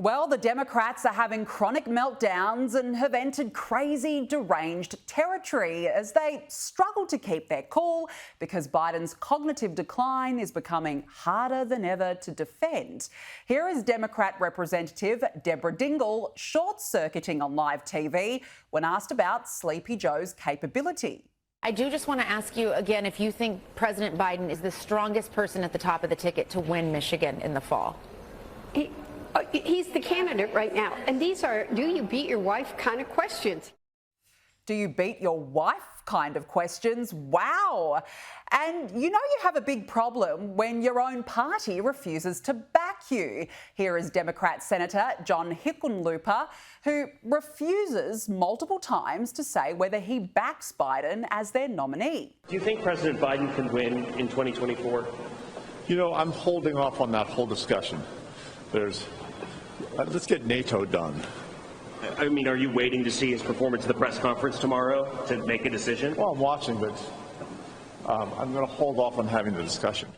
Well, the Democrats are having chronic meltdowns and have entered crazy, deranged territory as they struggle to keep their cool because Biden's cognitive decline is becoming harder than ever to defend. Here is Democrat Representative Deborah Dingell short-circuiting on live TV when asked about Sleepy Joe's capability. I do just want to ask you again if you think President Biden is the strongest person at the top of the ticket to win Michigan in the fall. He's the candidate right now. And these are, do you beat your wife kind of questions. Do you beat your wife kind of questions? Wow. And you know you have a big problem when your own party refuses to back you. Here is Democrat Senator John Hickenlooper, who refuses multiple times to say whether he backs Biden as their nominee. Do you think President Biden can win in 2024? You know, I'm holding off on that whole discussion. Let's get NATO done. I mean, are you waiting to see his performance at the press conference tomorrow to make a decision? Well, I'm watching, but I'm going to hold off on having the discussion.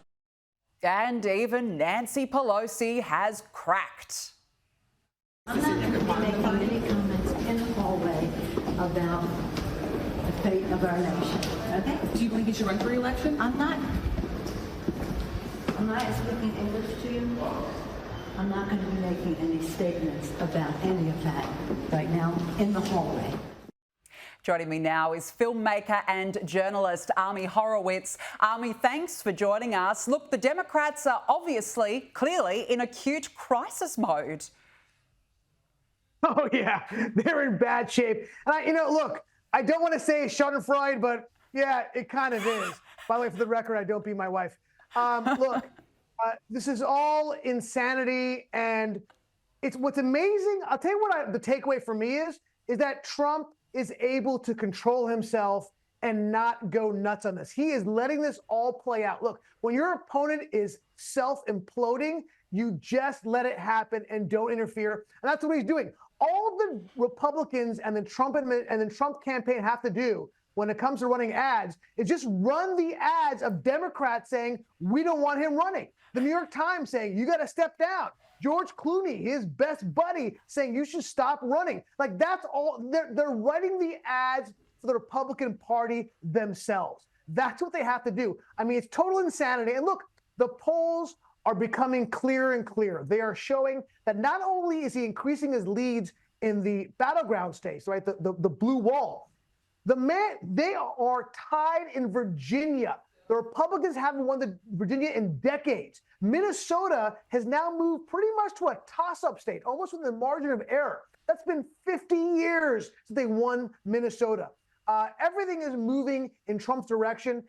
And even Nancy Pelosi has cracked. I'm not going to be making any comments in the hallway about the fate of our nation. Okay? Do you believe he should run for re-election? I'm not speaking English to you. I'm not going to be making any statements about any of that right now in the hallway. Joining me now is filmmaker and journalist Ami Horowitz. Ami, thanks for joining us. Look, the Democrats are obviously, clearly, in acute crisis mode. Oh, yeah, they're in bad shape. And look, I don't want to say schadenfreude, but yeah, it kind of is. By the way, for the record, I don't beat my wife. Look, this is all insanity, and it's what's amazing. I'll tell you what the takeaway for me is that Trump is able to control himself and not go nuts on this. He is letting this all play out. Look, when your opponent is self-imploding, you just let it happen and don't interfere. And that's what he's doing. All the Republicans and the Trump campaign have to do when it comes to running ads is just run the ads of Democrats saying, we don't want him running. The New York Times saying, you got to step down. George Clooney, his best buddy, saying you should stop running. Like, that's all. They're writing the ads for the Republican Party themselves. That's what they have to do. I mean, it's total insanity. And look, the polls are becoming clearer and clearer. They are showing that not only is he increasing his leads in the battleground states, right, the blue wall, they are tied in Virginia. The Republicans haven't won Virginia in decades. Minnesota has now moved pretty much to a toss-up state, almost with a margin of error. That's been 50 years since they won Minnesota. Everything is moving in Trump's direction.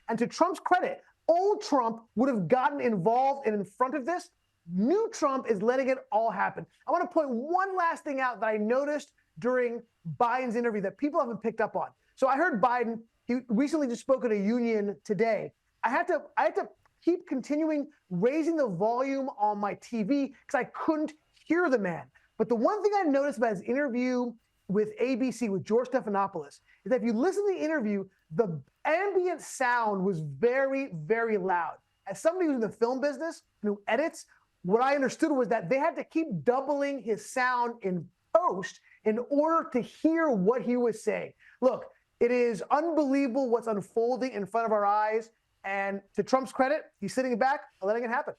And to Trump's credit, old Trump would have gotten involved and in front of this. New Trump is letting it all happen. I want to point one last thing out that I noticed during Biden's interview that people haven't picked up on. So I heard Biden, he recently just spoke at a union today. I had to keep continuing raising the volume on my TV because I couldn't hear the man. But the one thing I noticed about his interview with ABC, with George Stephanopoulos, is that if you listen to the interview, the ambient sound was very, very loud. As somebody who's in the film business and who edits, what I understood was that they had to keep doubling his sound in post in order to hear what he was saying. Look, it is unbelievable what's unfolding in front of our eyes. And to Trump's credit, he's sitting back and letting it happen.